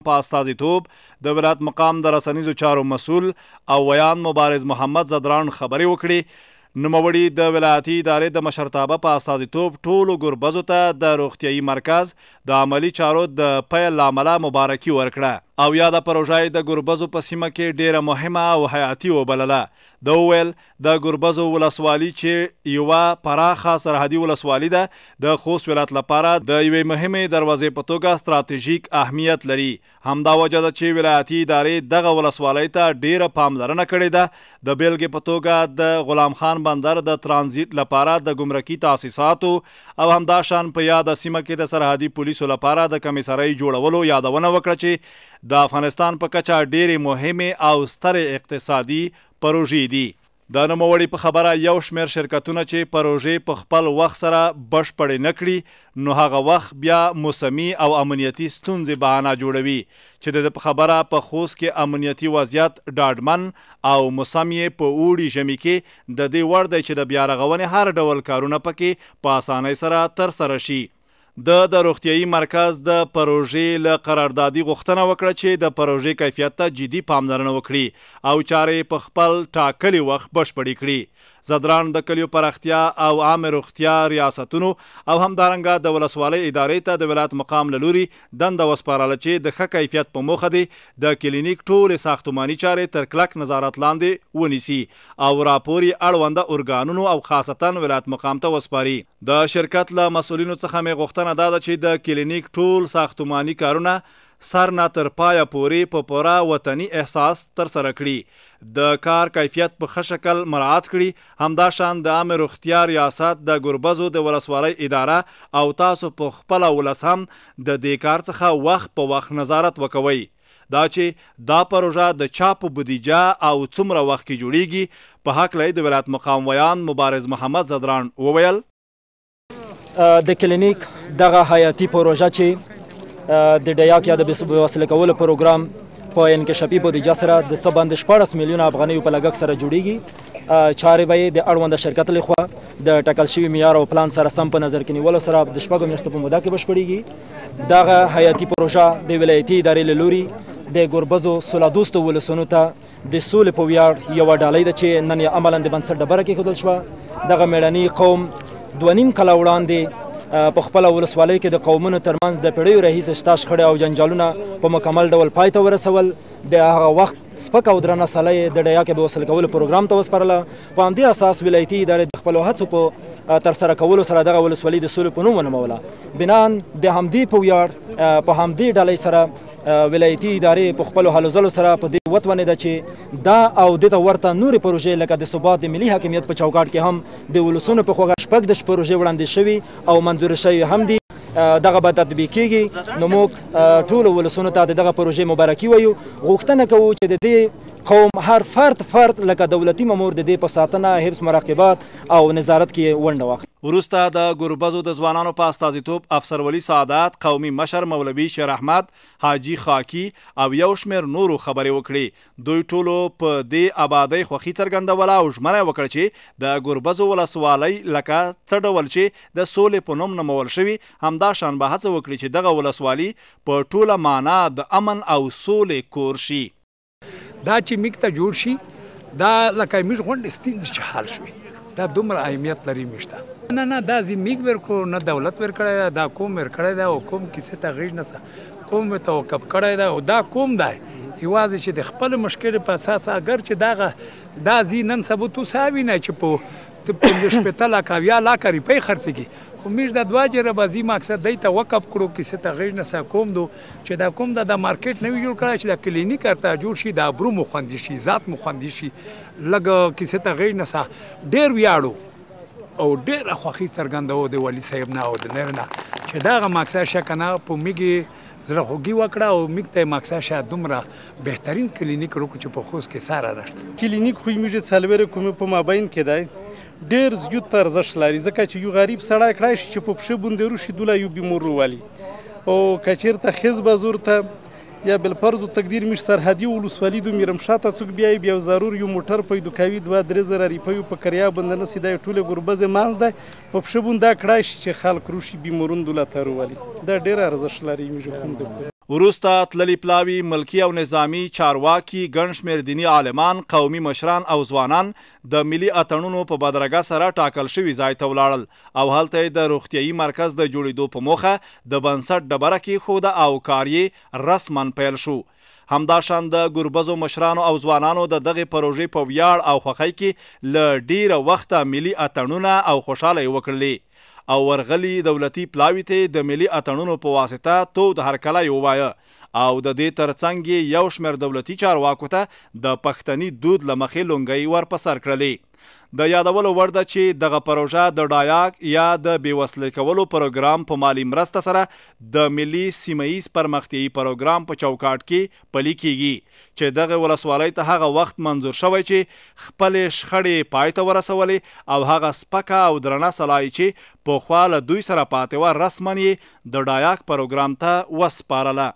په استازیتوب د ولایت مقام د رسنیزو چارو مسؤل او ویان مبارز محمد زدران خبرې وکړي. نوموړي د ولایتي ادارې د مشرتابه په استازیتوب ټولو ګربزو ته د روغتیایي مرکز د عملي چارو د پیل له امله مبارکي ورکړه او یاده پروژه یې د ګربزو په سیمه کې ډیره مهمه او حیاتي وبلله. ده وویل د ګربزو ولسوالي چې یوه پراخه سرحدي ولسوالي ده د خوست ولایت لپاره د یوې مهمې دروازې په توګه ستراتیژیک اهمیت لري. همدا وجه ده چې ولایتي ادارې دغه ولسوالۍ ته ډیره پاملرنه کړې ده. د بیلګې په توګه د غلام خان بندر د ترانزیت لپاره د ګمرکي تاسیساتو او همداشان په یاده سیمه کې د سرحدي پولیسو لپاره د کمیسرۍ جوړولو یادونه وکړه چې د افغانستان په کچه ډیرې مهمې او سترې اقتصادي پروژې دي. د نوموړي په خبره یو شمېر شرکتونه چې پروژې په خپل وخت سره بشپړې نه کړي نو هغه وخت بیا موسمي او امنیتي ستونزې بهانه جوړوي چې د په خبره په خوست کې امنیتي وضعیت ډاډمن او موسم یې په اوړي ژمي کې د دې وړ دی چې د بیا رغونې هر ډول کارونه پکې په اسانۍ سره ترسره شي. د روغتیایي مرکز د پروژې له قراردادي غوښتنه وکړه چې د پروژې کیفیت ته جدي پاملرنه وکړي او چارې په خپل ټاکلي وخت بشپړې کړي. زدران د کلیو پراختیا او عامه روغتیا ریاستونو او همدارنګه د ولسوالۍ ادارې ته د ولایت مقام له لوري دنده وسپارله چې د ښه کیفیت په موخه دی د کلینیک ټولې ساختماني چارې تر کلک نظارت لاندې ونیسي او راپور یې اړونده ارګانونو او خاصتا ولایت مقام ته وسپاري. د شرکت له مسؤلینو څخه مې غوښتنه دا ده چې د کلینیک ټول ساختماني کارونه سر نه تر پایه پورې په پوره وطني احساس ترسره کړي، د کار کیفیت په ښه شکل مراعات کړي. همداشان د عامه روغتیا ریاست د ګربزو د ولسوالۍ اداره او تاسو په خپله ولس هم د دې کار څخه وخت په وخت نظارت وکوئ. دا چې دا پروژه د چا په بودیجه او څومره وخت کې جوړیږي په هکله د ولایت مقام ویان مبارز محمد زدران وویل. د کلینیک دغه حیاتي پروژه چې د ډیاک یا د وسیله کولو پروګرام په انکشافي بودیجه سره د څه باندې 14 میلیونه افغانیو په لګښت سره جوړیږي. چارې به یې د اړونده شرکت لخوا د ټاکل شوي معیار او پلان سره سم په نظر کې نیولو سره د 6 میاشتو په موده کې بشپړیږي. دغه حیاتي پروژه د ولایتي ادارې له لوري د ګربزو سولهدوستو ولسونو ته د سولې په ویاړ یوه ډالۍ ده چې نن یې عملاً د بنسټ ډبره کېښودل شوه. دغه مېړني قوم 2.5 کاله وړاندې په خپله ولسوالۍ کې د قومونو ترمنځ د پیړیو راهیسې شته شخړې او جنجالونه په مکمل ډول پای ته ورسول. د هغه وخت سپک او درنه ساله یې د ډیاک د وسیله کولو پروګرام ته وسپارله. په همدې اساس ولایتي ادارې د خپلو هڅو په ترسره کولو سره دغه ولسوالي د سولې په نوم ونوموله. بنان د همدې په ویاړ په همدې ډالۍ سره ولایتي ادارې په خپلو هلو ځلو سره په دې وتوانېده چې دا او دې ته ورته نورې پروژې لکه د ثبات د ملي حاکمیت په چوکاټ کې هم د ولسونو په خوښه 6 پروژې وړاندې شوي او منظور شوي هم دي. دغه به تطبیق کیږي. نو موږ ټولو ولسونو ته د دغه پروژې مبارکي وایو. غوښتنه کوو چې د دې قوم هر فرد لکه دولتي مامور د دې په ساتنه، حفظ، مراقبت او نظارت کې ونډه واخلي. وروسته د ګربزو د ځوانانو په استازیتوب افسر ولی سعادت، قومي مشر مولوي شیر احمد، حاجي خاکي او یو شمېر نورو خبرې وکړي. دوی ټولو په دې ابادۍ خوښي څرګندوله او ژمنه یې وکړه چې د ګربزو ولسوالۍ لکه څه ډول چې د سولې په نوم نومول شوي همداشان به هڅه وکړي چې دغه ولسوالي په ټوله معنا د امن او سولې کور شي. دا چې میک ته جوړ شي دا لکه میږ غونډې ستونزې چې حل شوې دا دومره اهمیت لري میشته. نه دا زی میک ورکړو نه دولت ورکړی دا کوم ورکړی دا او کوم کیسې ته غېږ نه کوم توقف کړی دا او دا کوم دی یوازې چې د خپل مشکل په اساس اگر چې دا زی نن سبا تو ساوي نه چې په شپېته لاکه اویا لاکه روپۍ خرڅېږي خو موږ د 2 جره به زی مقصد دی ته وقف کړو کیسې ته غېږ نه کوم دو چې دا کوم د مارکیټ نه وي جوړ کړی چې د کلینیک ورته جوړ شي د ابرو مو خوندي شي ذات مو خوندي شي لږ کیسې ته غېږ نه ډېر ویاړو او ډېره خوښي څرګندوو د والي صاحب نه او د نر نه چې دغه مقصد شکه نه په میږي زړه خوږي وکړه او موږ ته مقصد شاید دومره بهترین کلینیک وکړو چې په خوست کې ساره نشته. کلینیک خو موږ څلور کومې په مابین کې دی ډېر زیات ارزښت لري ځکه چې یو غریب سړی کړای شي چې په پښه باندې روشي دوله یو بیمور روالي او که چېرته ښځ به زور ته یا بالفرض و تقدیر میش سرحدي ولسوالي د میرم شاته څوک بیایي بیا ضرور یو موټر پیدا کوي 2-3 زره روپیو په کریا باندې نه سي دا ټولې ګربزې منځ دی په پښه باندې دا کړای شي چې خلک روشي بیمورون دوله ته روالي دا ډېر ارزښت لري موږ وروسته تللي پلاوي ملکي او نظامي چارواکي ګڼ شمېر دیني عالمان قومي مشران او ځوانان د ملي اتڼونو په بدرګه سره ټاکل شوي ځای ته ولاړل او هلته یې د روغتیایي مرکز د جوړېدو په موخه د بنسټ ډبره کېښوده او کار یې رسما پیل شو. همداشان د ګربزو مشرانو او ځوانانو د دغې پروژې په ویاړ او خوښۍ کې له ډیره وخته ملي اتڼونه او خوشحاله یې وکړلې او ورغلي دولتي پلاوي ته د ملي اتڼونو په واسطه تود هرکلی ووایه او د دې ترڅنګ یې یو شمېر دولتي چارواکو ته د پښتني دود له مخې لونګۍ ورپسر کړلې. د یادولو وړ ده چې دغه پروژه د ډایاک یا د بېوسلې کولو پروګرام په مالي مرسته سره د ملي سیمه ییز پرمختیایي پروګرام په چوکاټ کې پلي کیږي چې دغه ولسوالۍ ته هغه وخت منظور شوی چې خپلې شخړې پای ته ورسولې او هغه سپکه او درنه سلای چې پخوا له دوی سره پاتې وه رسما یې د ډایاک پروګرام ته وسپارله.